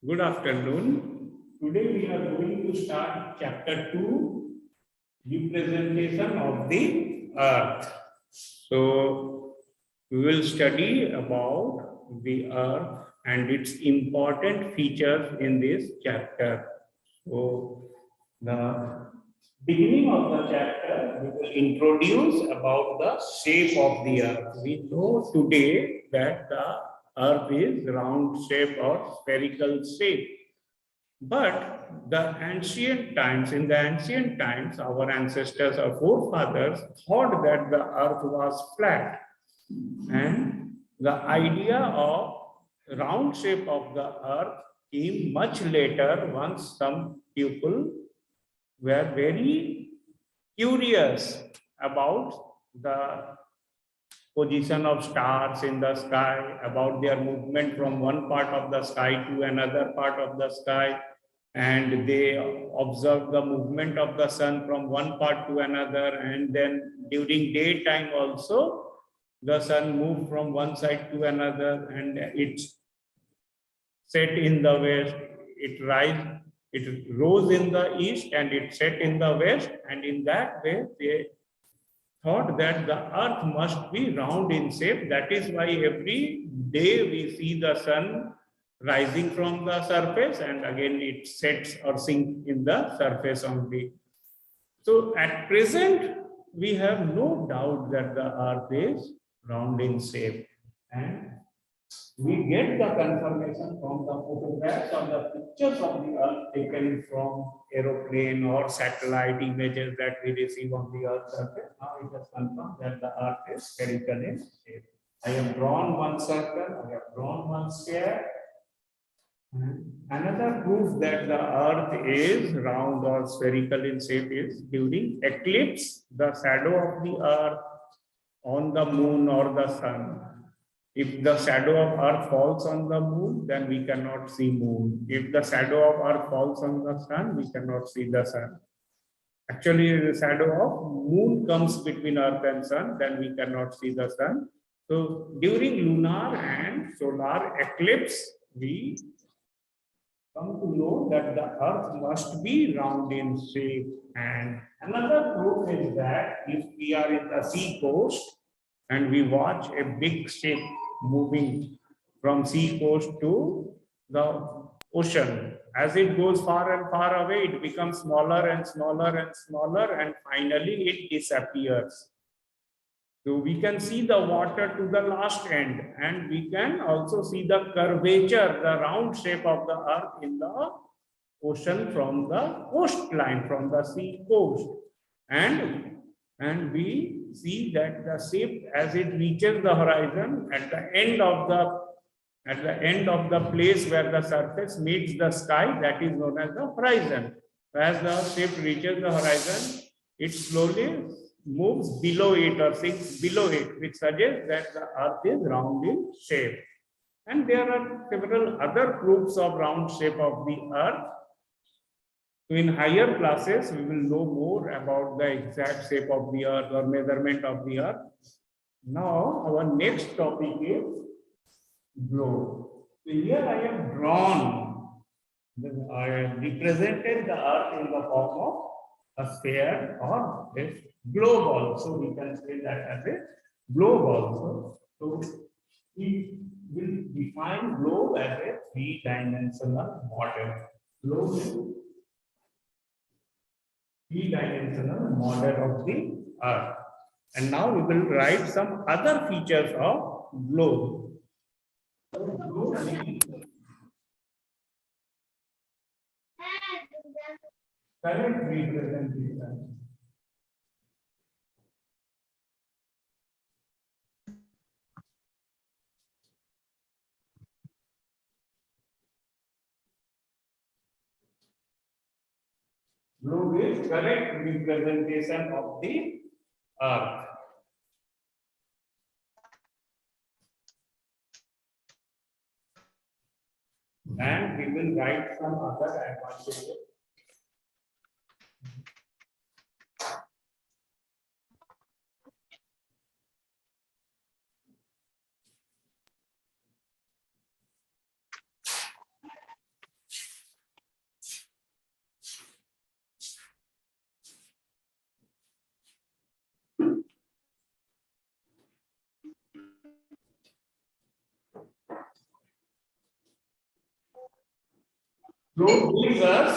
Good afternoon. Today we are going to start chapter 2, representation of the earth. So we will study about the earth and its important features in this chapter. So the beginning of the chapter, we will introduce about the shape of the earth. We know today that the earth is round shape or spherical shape. But in the ancient times, our ancestors or forefathers thought that the earth was flat. And the idea of round shape of the earth came much later once some people were very curious about the position of stars in the sky, about their movement from one part of the sky to another part of the sky, and they observed the movement of the sun from one part to another, and then during daytime also the sun moved from one side to another, and it set in the west, it rose in the east and it set in the west, and in that way they thought that the earth must be round in shape. That is why every day we see the sun rising from the surface and again it sets or sinks in the surface only. So at present, we have no doubt that the earth is round in shape. And we get the confirmation from the photographs or the pictures of the earth taken from aeroplane or satellite images that we receive on the earth's surface. Now it has confirmed that the earth is spherical in shape. I have drawn one circle, I have drawn one sphere. Another proof that the earth is round or spherical in shape is during eclipse, the shadow of the earth on the moon or the sun. If the shadow of earth falls on the moon, then we cannot see moon. If the shadow of earth falls on the sun, we cannot see the sun. Actually, the shadow of moon comes between earth and sun, then we cannot see the sun. So during lunar and solar eclipse, we come to know that the earth must be round in shape. And another proof is that if we are in the sea coast and we watch a big ship moving from sea coast to the ocean, as it goes far and far away, it becomes smaller and smaller and smaller, and finally it disappears. So we can see the water to the last end, and we can also see the curvature, the round shape of the earth in the ocean from the coastline, from the sea coast. And we see that the shape as it reaches the horizon at the end of the place where the surface meets the sky, that is known as the horizon. As the shape reaches the horizon, it slowly moves below it or sinks below it, which suggests that the earth is round in shape. And there are several other proofs of round shape of the earth. So in higher classes, we will know more about the exact shape of the earth or measurement of the earth. Now, our next topic is globe. So here I have drawn, I have represented the earth in the form of a sphere or a globe also. We can say that as a globe also. So we will define globe as a three-dimensional model. Globe is three-dimensional model of the earth. And now we will write some other features of globe. So globe is correct representation. Globe is correct representation of the earth. And we will write some other advantages. Globe gives us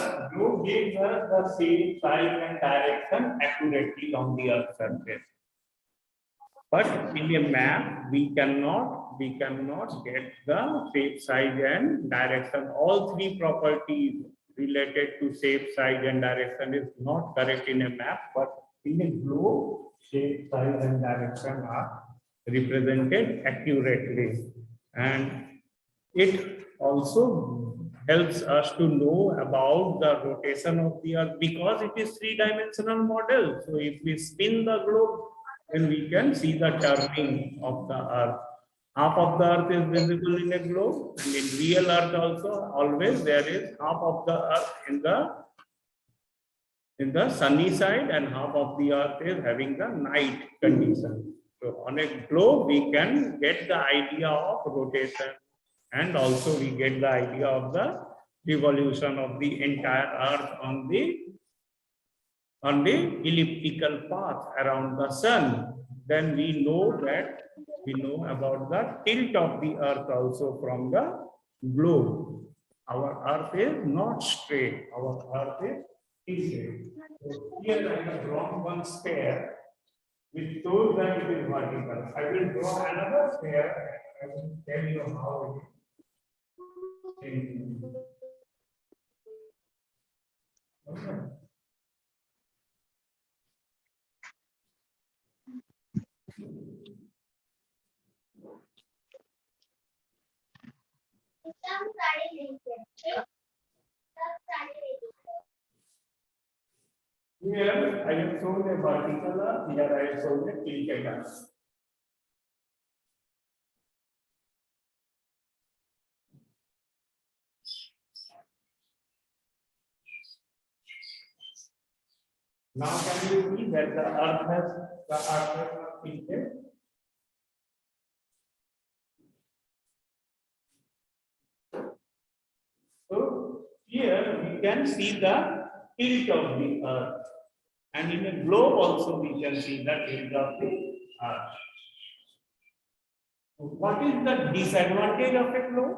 the shape, size, and direction accurately on the Earth's surface. But in a map, we cannot get the shape, size, and direction. All three properties related to shape, size, and direction is not correct in a map, but in a globe, shape, size, and direction are represented accurately. And it also helps us to know about the rotation of the Earth because it is three-dimensional model. So if we spin the globe, then we can see the turning of the Earth. Half of the Earth is visible in a globe, and in real Earth also, always there is half of the Earth in the sunny side, and half of the Earth is having the night condition. So on a globe, we can get the idea of rotation, and also we get the idea of the revolution of the entire Earth on the elliptical path around the sun. Then we know about the tilt of the Earth also from the globe. Our Earth is not straight. Our Earth is tilted. So here I have drawn one sphere which shows that it is vertical. I will draw another sphere. I will tell you how it is. Okay. Here I have shown a vertical Earth, here I have shown a tilted Earth. Now can you see that the Earth has tilted? So here we can see the tilt of the Earth, and in a globe also we can see the tilt of the Earth. What is the disadvantage of a globe?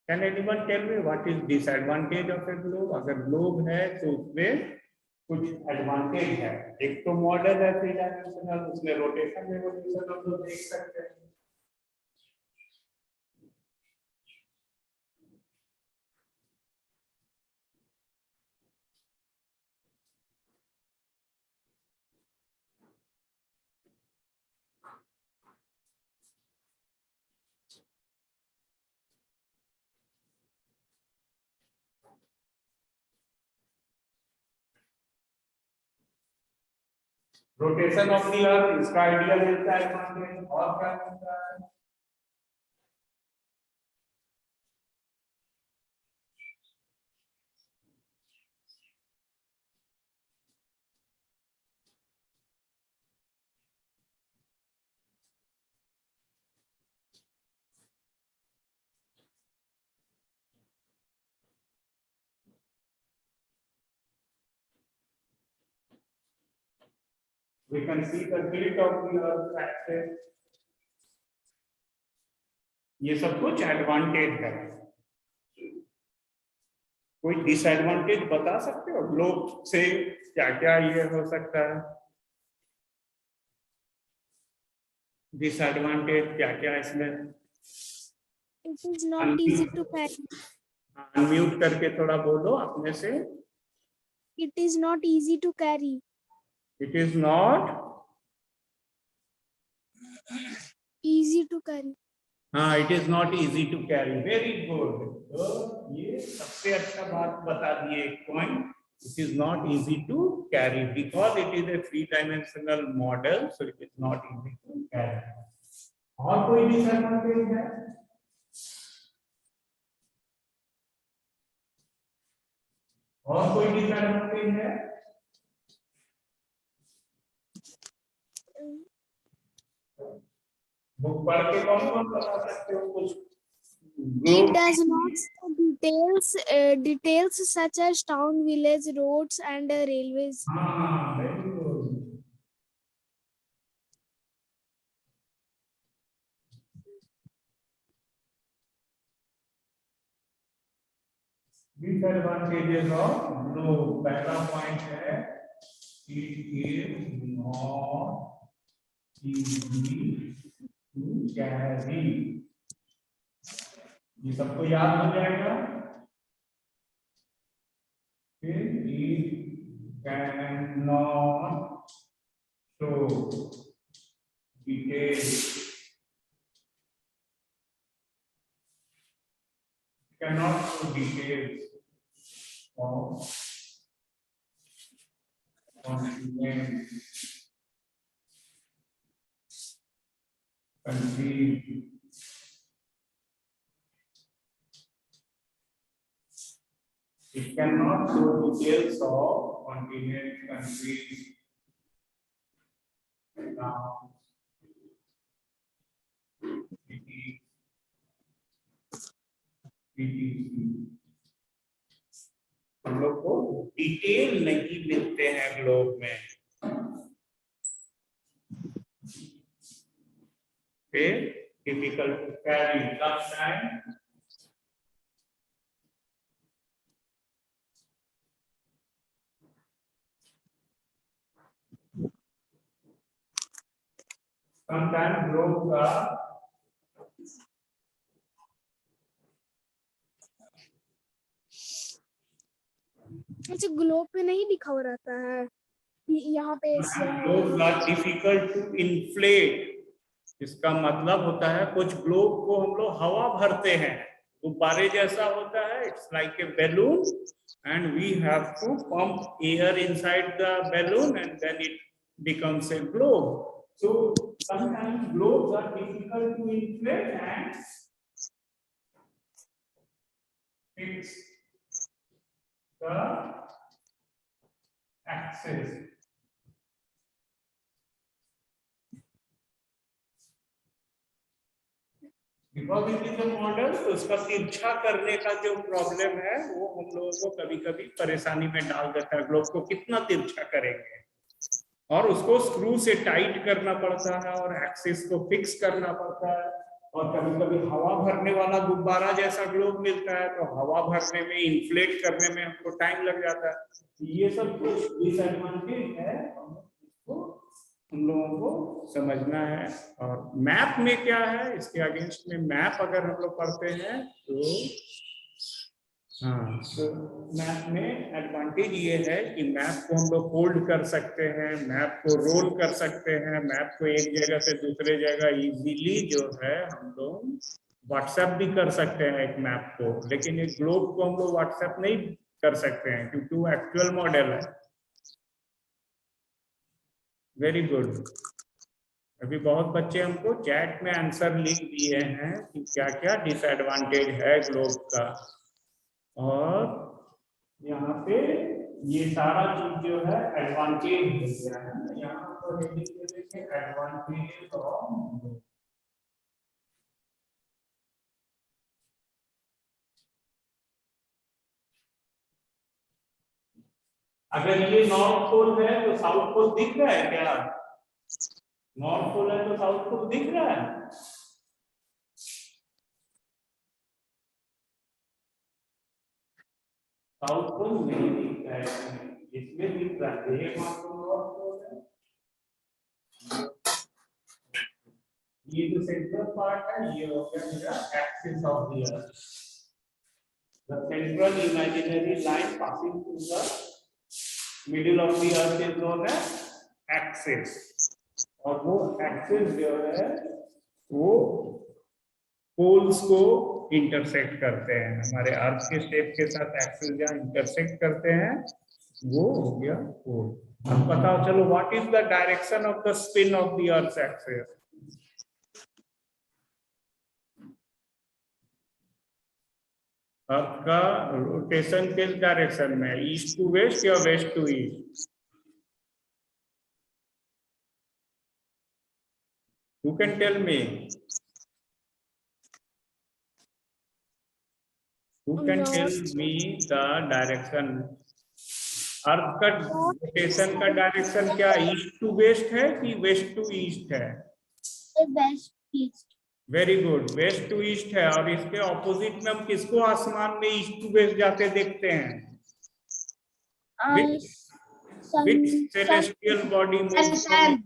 Can anyone tell me what is disadvantage of a globe? अगर globe है तो उसमें कुछ advantage है. एक तो model है three dimensional, उसमें रोटेशन रेवोल्यूशन हम लोग देख सकते हैं. रोटेशन ऑफ द अर्थ इसका आइडिया देता है एडवांटेज. और क्या मिलता है? We can see the tilt of the Earth axis. ये सब कुछ एडवांटेज है. कोई डिसएडवांटेज बता सकते हो ग्लोब से? क्या क्या ये हो सकता है? डिसएडवांटेज क्या क्या इसमें? It is not easy to carry. Unmute करके थोड़ा बोलो अपने से. It is not easy to carry. It is not Easy to carry. हाँ, it is not easy to carry. Very good. तो ये सबसे अच्छा बात बता दिए एक point. It is not easy to carry because it is a three-dimensional model, so it is not easy to carry. और कोई डिसएडवांटेज है? और कोई डिसएडवांटेज है? बुक पढ़ के कौन बता सकते हो कुछ? It does not show details such as town, village, roads, and railways. हाँ, very good. Disadvantages of globe. पहला पॉइंट है it is not easy to carry. ये सबको याद हो जाएगा. It cannot show details. Cannot show details of continent, country. It cannot show details of continent, countries, towns, cities, etc. हम लोग को डिटेल नहीं मिलते हैं ग्लोब में. Difficult to carry sometimes. Sometimes globes are अच्छा ग्लोब पे नहीं लिखा हुआ रहता है यहाँ पे ऐसे है। globes are difficult to inflate. इसका मतलब होता है कुछ ग्लोब को हम लोग हवा भरते हैं, गुब्बारे जैसा होता है. It's like a balloon and we have to pump air inside the balloon and then it becomes a globe. So sometimes globes are difficult to inflate and fix the axis. Because it is a model, तो उसका तिरछा करने का जो problem है वो हम लोगों को कभी कभी परेशानी में डाल देता है. ग्लोब को कितना तिरछा करेंगे और उसको स्क्रू से टाइट करना पड़ता है और एक्सिस को फिक्स करना पड़ता है. और कभी कभी हवा भरने वाला गुब्बारा जैसा ग्लोब मिलता है तो हवा भरने में, इन्फ्लेट करने में हमको टाइम लग जाता है. ये सब कुछ डिसएडवांटेज है, हम लोगों को समझना है. और मैप में क्या है, इसके अगेंस्ट में मैप अगर हम लोग पढ़ते हैं तो हाँ, तो मैप में एडवांटेज ये है कि मैप को हम लोग फोल्ड कर सकते हैं, मैप को रोल कर सकते हैं, मैप को एक जगह से दूसरे जगह इजीली जो है हम लोग व्हाट्सएप भी कर सकते हैं एक मैप को. लेकिन एक ग्लोब को हम लोग व्हाट्सएप नहीं कर सकते हैं क्योंकि वो एक्चुअल मॉडल है. Very good. अभी बहुत बच्चे हमको चैट में आंसर लिख दिए हैं कि क्या क्या डिसएडवांटेज है ग्लोब का. और यहाँ पे ये सारा चीज जो है एडवांटेज हो गया है. यहाँ पर एडवांटेज ऑफ अगर ये नॉर्थ पोल है तो साउथ पोल दिख रहा है क्या? नॉर्थ पोल है तो साउथ पोल दिख रहा है? साउथ पोल नहीं दिख रहा है, इसमें दिख रहा है. ये नॉर्थ पोल है. ये जो सेंट्रल पार्ट है ये हो गया मेरा axis of the earth. The central imaginary line passing through the middle of the earth is known as axis. और वो एक्सिस जो है वो पोल्स को इंटरसेक्ट करते हैं. हमारे अर्थ के शेप के साथ एक्सिस जहाँ इंटरसेक्ट करते हैं वो हो गया पोल. अब बताओ चलो, what is the direction of the spin of the earth axis? Earth का रोटेशन किस डायरेक्शन में, ईस्ट टू वेस्ट या west to east? Who can tell me? Who can tell me the direction? अर्थ का रोटेशन का direction क्या east to west है कि west to east है? West east. Very good, west to east है। और इसके ऑपोजिट में हम किसको आसमान में ईस्ट टू वेस्ट जाते देखते हैं? Which celestial body moves from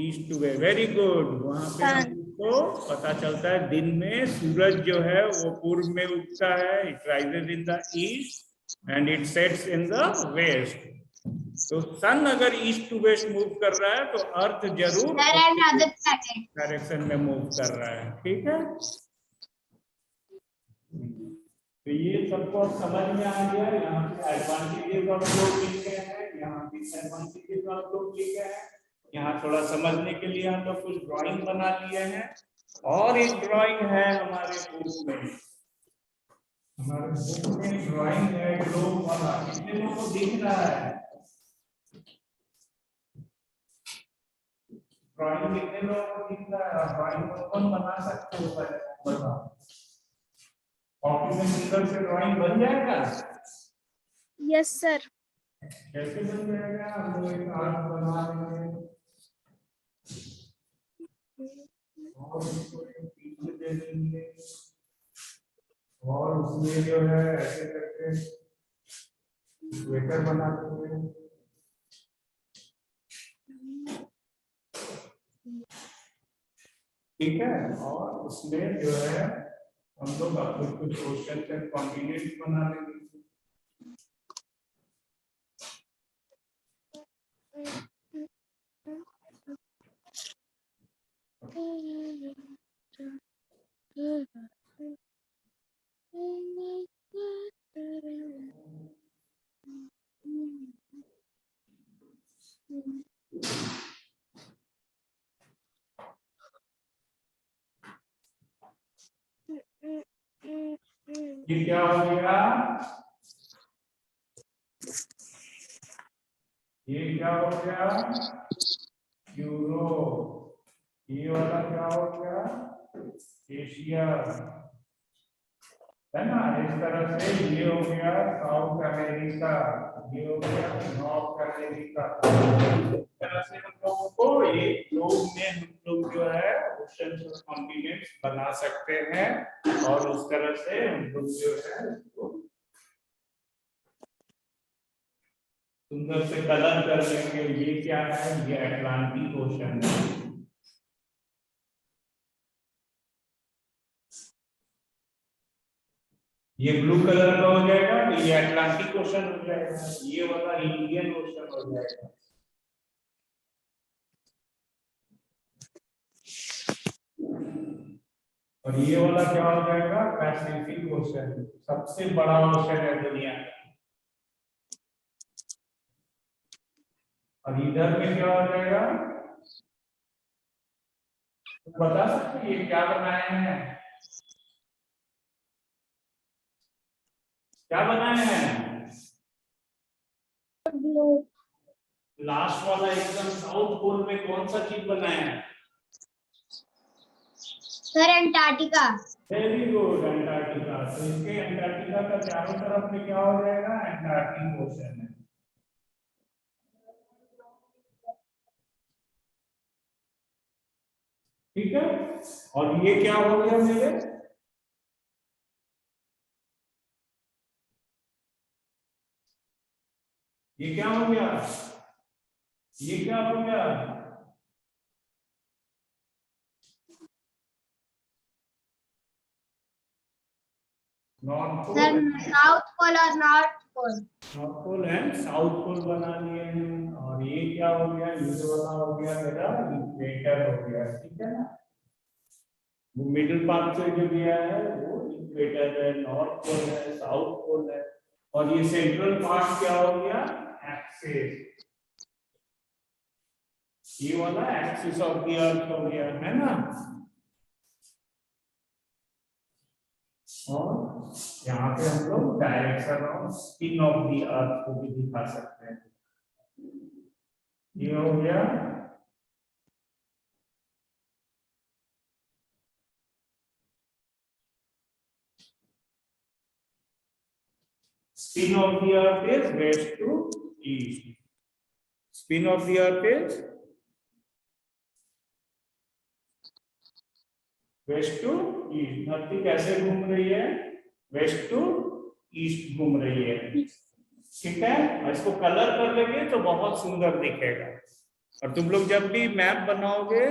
east to west? Very good. वहां पे हमको पता चलता है दिन में सूरज जो है वो पूर्व में उगता है, it rises in the east and it sets in the west. तो सन अगर ईस्ट टू वेस्ट मूव कर रहा है तो अर्थ जरूर डायरेक्शन में मूव कर रहा है। ठीक है, तो ये सबको अब समझ में आ गया। यहाँ पे एडवांटेजेस हम लोग लिख गए हैं, यहाँ पे एडवांटेजेस हम लोग लिख गए हैं। यहाँ थोड़ा समझने के लिए हम लोग कुछ ड्राइंग बना लिए हैं। और एक ड्राइंग है हमारे बुक में, ड्राइंग है ग्लोब वाला। कितने लोगों को दिख रहा है ड्राइंग? कितने लोगों को दिख रहा है? ड्राइंग कौन बना सकते हो? बताओ, कॉपी में सिंगल से ड्राइंग बन जाएगा? Yes sir. कैसे बन जाएगा? हम लोग एक आर्ट बना लेंगे और इसको एक पीछे दे देंगे और उसमें जो है ऐसे करके स्वेटर बना देंगे। ठीक है, और उसमें जो है हम लोग अपने कुछ क्वेश्चन के कॉन्टिनेंट बना लेंगे। ये क्या हो गया? ये क्या हो गया? यूरोप। ये वाला क्या हो गया? एशिया, है ना? इस तरह से ये हो गया साउथ अमेरिका, ये हो गया नॉर्थ अमेरिका। इस तरह से हम लोगों को एक ग्लोब में हम लोग जो है ओशंस और कॉन्टिनेंट्स बना सकते हैं और उस तरह से हम लोग जो है उसको सुंदर से कलर कर लेंगे। ये क्या है? ये अटलांटिक ओशन है। ये ब्लू कलर का हो जाएगा तो ये अटलांटिक ओशन हो जाएगा, ये वाला इंडियन ओशन हो जाएगा। और ये वाला क्या हो जाएगा? पैसिफिक ओशन, सबसे बड़ा ओशन है दुनिया में। और इधर में क्या हो जाएगा? तो बता सकते ये क्या बनाए हैं? क्या बनाए हैं? लास्ट वाला एकदम साउथ पोल में कौन सा चीज बनाया है? Sir Antarctica. Very good, Antarctica. तो इसके अंटार्कटिका का चारों तरफ में क्या हो जाएगा? अंटार्कटिक ओशन है। ठीक है, और ये क्या हो गया मेरे? ये क्या हो गया? ये क्या हो गया? नॉर्थ पोल, साउथ पोल और north pole. North pole and south pole बना लिए हैं। और ये क्या हो गया? ये वाला हो गया मेरा इक्वेटर हो गया। ठीक है ना? वो मिडिल पार्ट से जो दिया है वो इक्वेटर है, नॉर्थ पोल है, साउथ पोल है। और ये सेंट्रल पार्ट क्या हो गया? एक्सिस। ये वाला एक्सिस ऑफ द अर्थ हो गया, है ना? और यहाँ पे हम लोग direction off spin of the अर्थ को भी दिखा सकते हैं। ये हो गया spin of the earth is west to east. Spin of the earth is west to east, धरती कैसे घूम रही है, वेस्ट टू ईस्ट घूम रही है। ठीक है, और इसको कलर कर लेंगे तो बहुत सुंदर दिखेगा। और तुम लोग जब भी मैप बनाओगे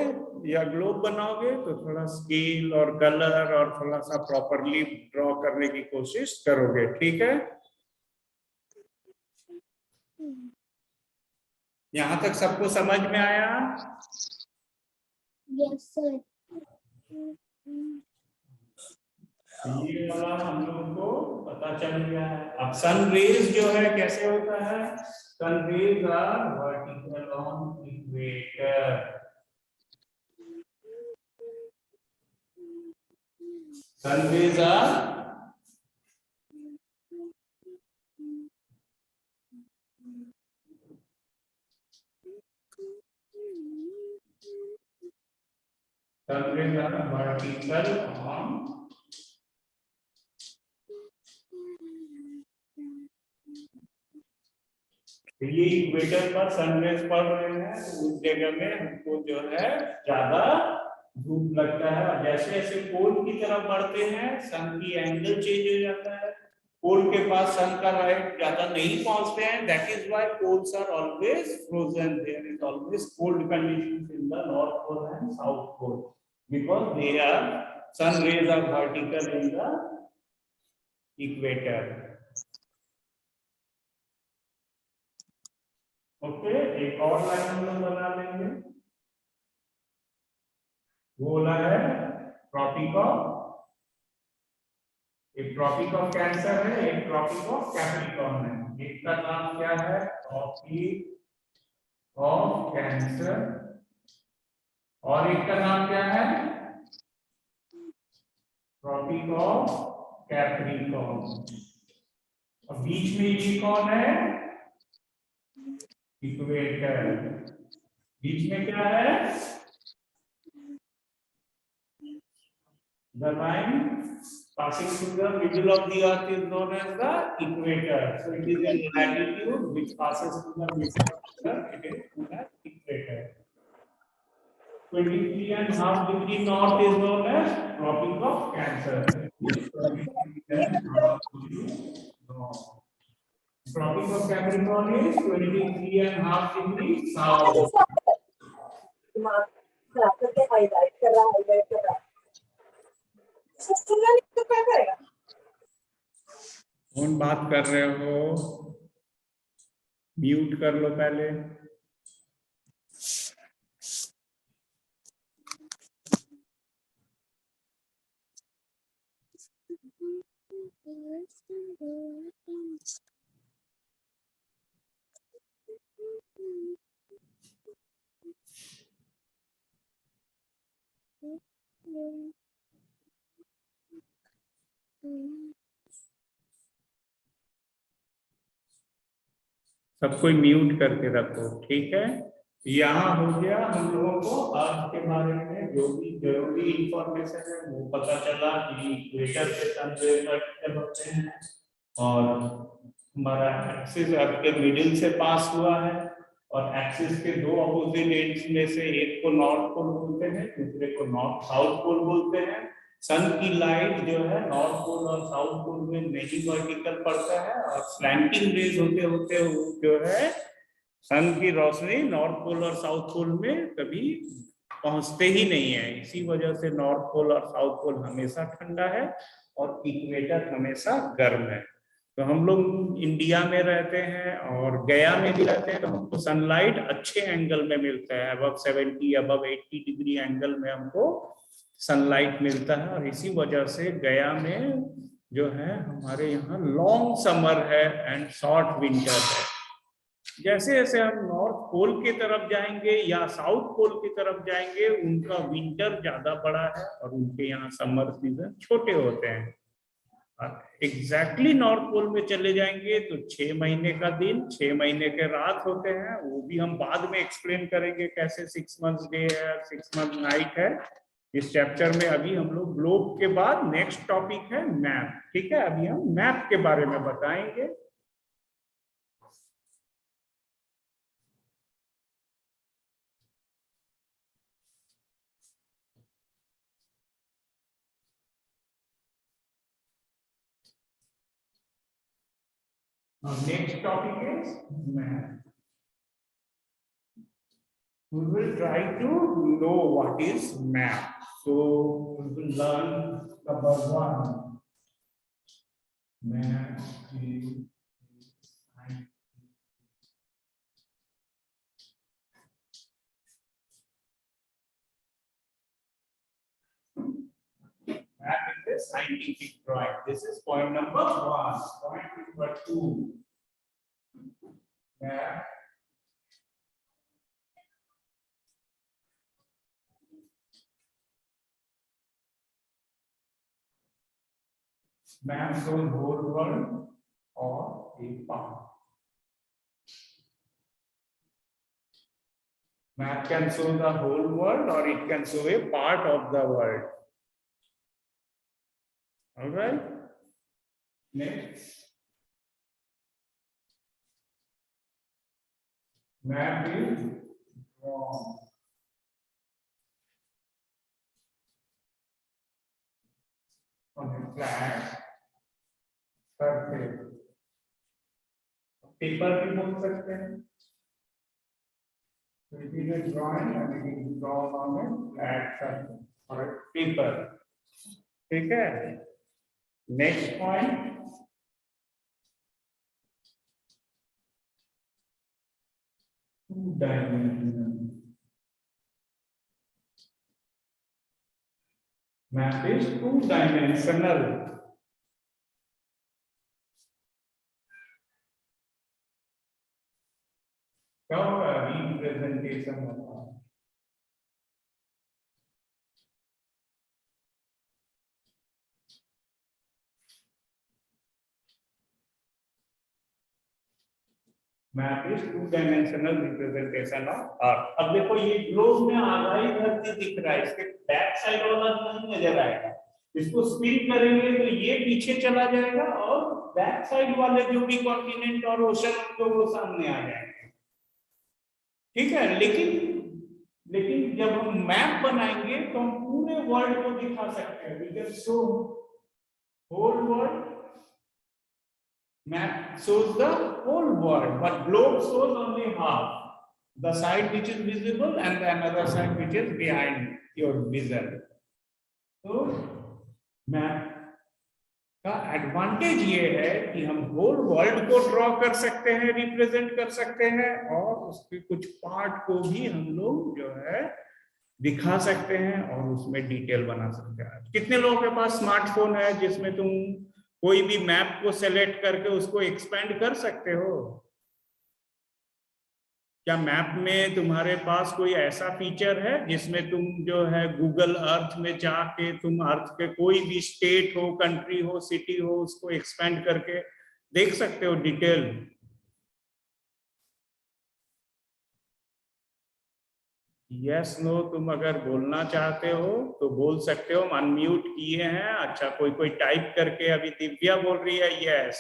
या ग्लोब बनाओगे तो थोड़ा स्केल और कलर और थोड़ा सा प्रॉपरली ड्रॉ करने की कोशिश करोगे। ठीक है, यहां तक सबको समझ में आया? Yes sir. ये वाला हम लोग को पता चल गया है। अब सन रेज जो है कैसे होता है, sun rays are vertical on equator. Sun rays are vertical on, ये इक्वेटर पर सनराइज पड़ रहे हैं तो उस जगह में हमको जो है ज्यादा धूप लगता है। और जैसे जैसे पोल की तरफ बढ़ते हैं सन की एंगल चेंज हो जाता है, पोल के पास सन का लाइट ज्यादा नहीं पहुंचते हैं। That is why poles are always frozen, there is always cold conditions in the north pole and south pole because they are sun rays are vertical in the equator. Okay, एक और line हम लोग बना लेंगे, वो वाला है tropic of, एक ट्रॉपिक ऑफ कैंसर है, एक ट्रॉपिक ऑफ कैप्रिकॉर्न है। एक का नाम क्या है, ट्रॉपिक ऑफ कैंसर, और एक का नाम क्या है, ट्रॉपिक ऑफ कैप्रिकॉर्न। और बीच में ये कौन है, इक्वेटर। बीच में क्या है, the line passing through the middle of the earth is known as the equator. So it is a latitude which passes through the middle of the earth, it is known as equator. 23.5 degree north is known as tropic of Cancer. 23.5 degree north. Tropic of Capricorn is 23.5 degree south. कौन बात कर रहे हो, mute कर लो पहले। सब कोई mute करके रखो, ठीक है। यहाँ हो गया हम लोगों को अर्थ के बारे में जो भी जरूरी इंफॉर्मेशन है वो पता चला कि इक्वेटर के सन होते हैं और हमारा एक्सिस अर्थ के मिडिल से पास हुआ है, और एक्सिस के दो अपोजिट एंड्स में से एक को नॉर्थ पोल बोलते हैं, दूसरे को नॉर्थ साउथ पोल बोलते हैं। सन की लाइट जो है नॉर्थ पोल और साउथ पोल में नहीं वर्टिकल पड़ता है, और स्लैंटिंग रेज होते होते जो है सन की रोशनी नॉर्थ पोल और साउथ पोल में कभी पहुंचते ही नहीं है। इसी वजह से नॉर्थ पोल और साउथ पोल हमेशा ठंडा है और इक्वेटर हमेशा गर्म है। तो हम लोग इंडिया में रहते हैं और गया में भी रहते हैं, तो हमको सनलाइट अच्छे एंगल में मिलता है, अबव 70 अबव 80 डिग्री एंगल में हमको सनलाइट मिलता है। और इसी वजह से गया में जो है हमारे यहाँ लॉन्ग समर है एंड शॉर्ट विंटर है। जैसे जैसे हम नॉर्थ पोल की तरफ जाएंगे या साउथ पोल की तरफ जाएंगे उनका विंटर ज्यादा बड़ा है और उनके यहाँ समर सीजन छोटे होते हैं। एग्जैक्टली नॉर्थ पोल में चले जाएंगे तो 6 महीने का दिन 6 महीने के रात होते हैं, वो भी हम बाद में एक्सप्लेन करेंगे कैसे 6 मंथ्स डे है 6 मंथ नाइट है इस चैप्टर में। अभी हम लोग ग्लोब के बाद नेक्स्ट टॉपिक है मैप, ठीक है। अभी हम मैप के बारे में बताएंगे। Now, next topic is math. We will try to know what is map. So we will learn number one. Map is map is a scientific drawing. This is point number one. Point number two. Map. Map shows whole world or a part. Map can show the whole world or it can show a part of the world. All right. Next. Map is drawn. On a flat surface. Paper भी बोल सकते हैं. So it is a drawing and it is drawn on a flat surface or a paper. ठीक है. Next point. Two-dimensional. Map is two-dimensional. क्या होगा representation होगा. Map is two dimensional representation of earth. अब देखो ये ग्लोब में आधा ही धरती दिख रहा है, इसके बैक साइड वाला नहीं नजर आएगा. इसको स्पिन करेंगे तो ये पीछे चला जाएगा और बैक साइड वाले जो भी कॉन्टिनेंट और ओशन होंगे वो सामने आ जाएंगे. ठीक है. लेकिन जब हम मैप बनाएंगे तो हम पूरे वर्ल्ड को दिखा सकते हैं. We can show whole world. Map shows the whole world, but globe shows only half. The side which is visible and the another side which is behind your vision. So, map का advantage ये है कि हम whole world को draw कर सकते हैं, represent कर सकते हैं और उसके कुछ पार्ट को भी हम लोग जो है दिखा सकते हैं और उसमें डिटेल बना सकते हैं. कितने लोगों के पास स्मार्टफोन है जिसमें तुम कोई भी मैप को सेलेक्ट करके उसको एक्सपेंड कर सकते हो? क्या मैप में तुम्हारे पास कोई ऐसा फीचर है जिसमें तुम जो है गूगल अर्थ में जाके तुम अर्थ के कोई भी स्टेट हो, कंट्री हो, सिटी हो, उसको एक्सपेंड करके देख सकते हो डिटेल? यस नो तुम अगर बोलना चाहते हो तो बोल सकते हो. अनम्यूट किए हैं. अच्छा, कोई टाइप करके. अभी दिव्या बोल रही है यस.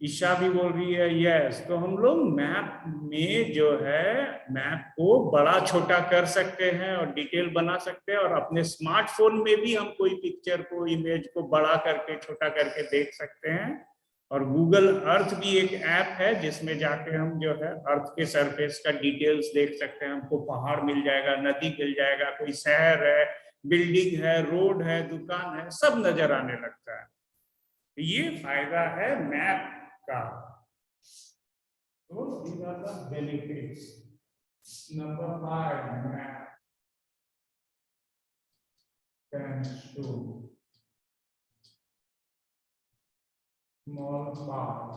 ईशा भी बोल रही है यस. तो हम लोग मैप में जो है मैप को बड़ा छोटा कर सकते हैं और डिटेल बना सकते हैं और अपने स्मार्टफोन में भी हम कोई पिक्चर को, इमेज को बड़ा करके, छोटा करके देख सकते हैं. और गूगल अर्थ भी एक ऐप है जिसमें जाके हम जो है अर्थ के सरफेस का डिटेल्स देख सकते हैं. हमको पहाड़ मिल जाएगा, नदी मिल जाएगा, कोई शहर है, बिल्डिंग है, रोड है, दुकान है, सब नजर आने लगता है. ये फायदा है मैप का. तो these are the benefits. Number 5, map can show small part.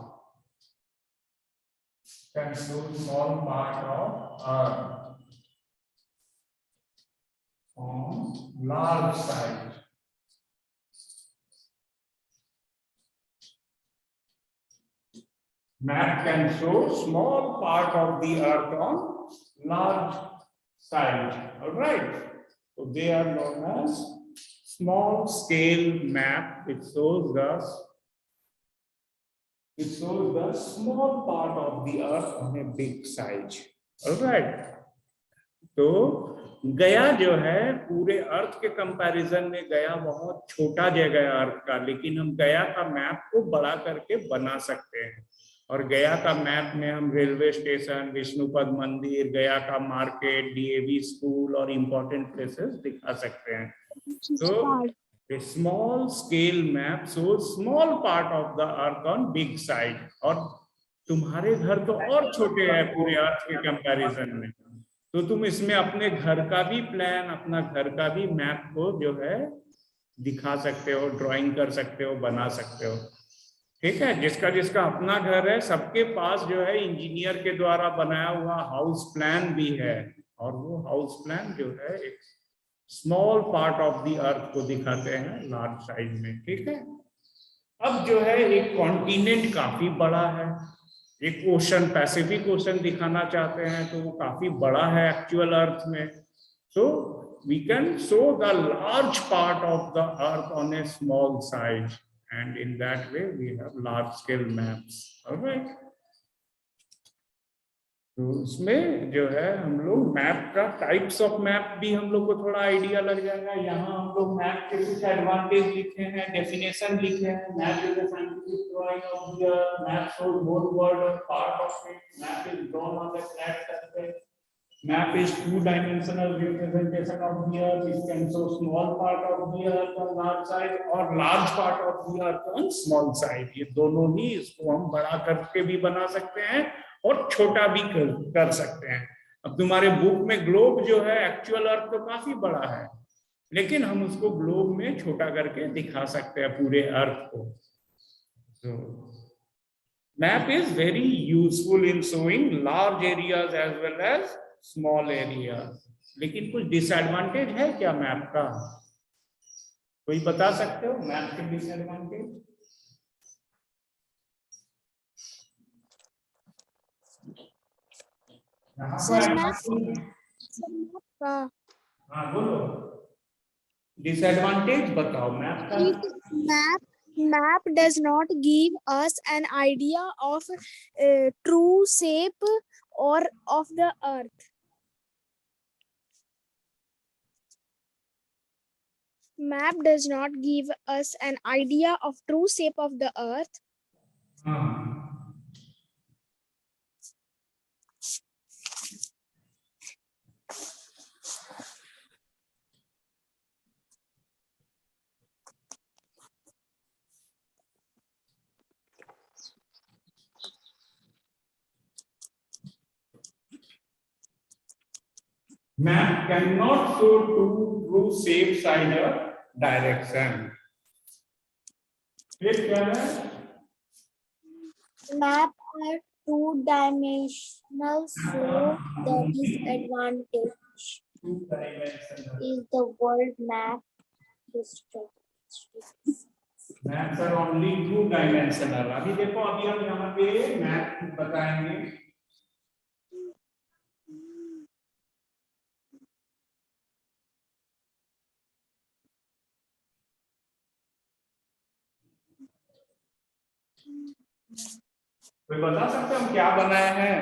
Can show small part of Earth on large size. Map can show small part of the Earth on large size. All right. So they are known as small scale map. It shows the small part of the Earth on a big size. All right. So गया जो है पूरे अर्थ के comparison में गया बहुत छोटा जगह है अर्थ का, लेकिन हम गया का मैप को बड़ा करके बना सकते हैं। और गया का मैप में हम रेलवे स्टेशन, विष्णुपद मंदिर, गया का मार्केट, डीएवी स्कूल और इम्पोर्टेंट प्लेसेस दिखा सकते हैं। तो a small scale map shows small part of the earth on big side। और तुम्हारे घर तो और छोटे हैं पूरे अर्थ के कंपैरिजन में, तो तुम इसमें अपने घर का भी प्लान, अपना घर का भी मैप को जो है दिखा सकते हो, ड्राइंग कर सकते हो, बना सकते हो। ठीक है, जिसका जिसका अपना घर है सबके पास जो है इंजीनियर के द्वारा बनाया हुआ हाउस प्लान भी है, और वो हाउस प्लान जो है एक स्मॉल पार्ट ऑफ द अर्थ को दिखाते हैं लार्ज साइज में। ठीक है, अब जो है एक कॉन्टिनेंट काफी बड़ा है, एक ओशन, पैसिफिक ओशन दिखाना चाहते हैं तो वो काफी बड़ा है एक्चुअल अर्थ में। So we can show the large part of the earth on a small size, and in that way we have large scale maps। all right, तो उसमें जो है हम लोग मैप का टाइप्स ऑफ मैप भी हम लोग को थोड़ा आइडिया लग जाएगा। यहाँ हम लोग मैप के कुछ एडवांटेज लिखे हैं, डेफिनेशन लिखे हैं। Map is a scientific drawing of the earth, map shows whole world और part of it, map is drawn on the flat surface, map is two-dimensional representation of the earth, it can show small part of the earth on large side और large part of the earth on small side। ये दोनों ही, इसको हम बड़ा करके भी बना सकते हैं और छोटा भी कर सकते हैं। अब तुम्हारे बुक में ग्लोब जो है एक्चुअल अर्थ तो काफी बड़ा है, लेकिन हम उसको ग्लोब में छोटा करके दिखा सकते हैं पूरे अर्थ को। so map is very useful in showing large areas as well as small area. लेकिन कुछ डिसएडवांटेज है क्या मैप का? कोई बता सकते हो मैप के डिसएडवांटेज? हाँ बोलो, डिसएडवांटेज बताओ मैप का। Map does not give us an idea of true shape or of the earth. Map does not give us an idea of true shape of the earth. Map cannot show true shape, size or direction। फिर क्या है? Map are two-dimensional, so the disadvantage is the world map system. Maps are only two-dimensional। अभी देखो, अभी हम यहाँ पे map बताएंगे। कोई बता सकते हम क्या बनाए हैं?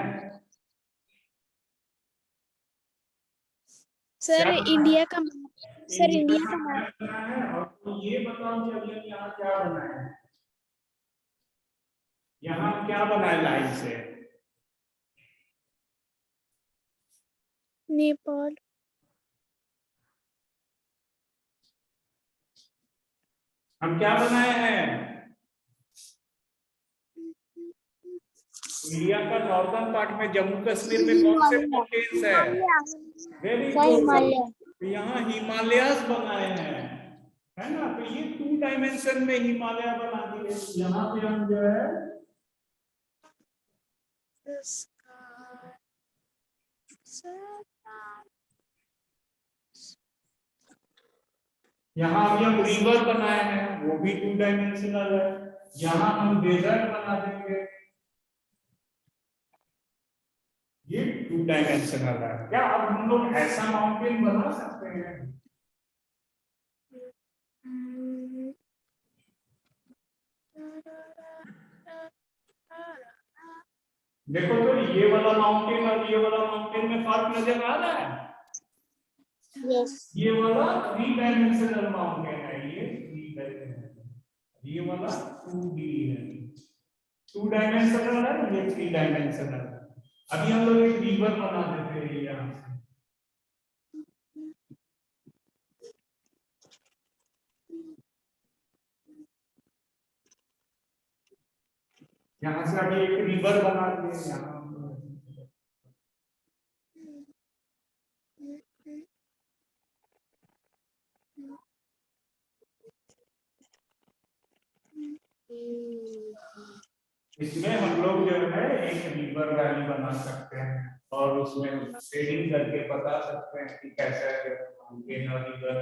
सर इंडिया का, सर इंडिया का मैप बनाया है। और ये बताओ कि अभी हम यहाँ क्या बनाए हैं? यहाँ क्या बनाए लाइन से? नेपाल। हम क्या बनाए हैं? इंडिया का नॉर्दर्न पार्ट में जम्मू कश्मीर में कौन से माउंटेन्स है? वेरी गुड, यहाँ हिमालयस बनाए हैं, है ना। तो ये टू डायमेंशन में हिमालय बना दिए। यहाँ पे हम जो है यहाँ अभी हम रिवर बनाए हैं, वो भी टू डायमेंशनल है। यहाँ हम डेजर्ट बना देंगे, ये टू डायमेंशनल है। क्या अब हम लोग ऐसा माउंटेन बना सकते हैं? देखो तो ये वाला माउंटेन और ये वाला माउंटेन में फर्क नजर आ रहा है? Yes. ये वाला 3 डायमेंशनल माउंटेन है, ये 3 डायमेंशनल, ये वाला 2D है, 2 डायमेंशनल है, ये 3 डायमेंशनल है। अभी हम लोग एक रिवर बना देते हैं यहाँ से, यहाँ से अभी एक रिवर बना दिए यहाँ। इसमें हम लोग जो है एक रिवर वैली बना सकते हैं और उसमें शेडिंग करके बता सकते हैं कि कैसा है माउंटेन और रिवर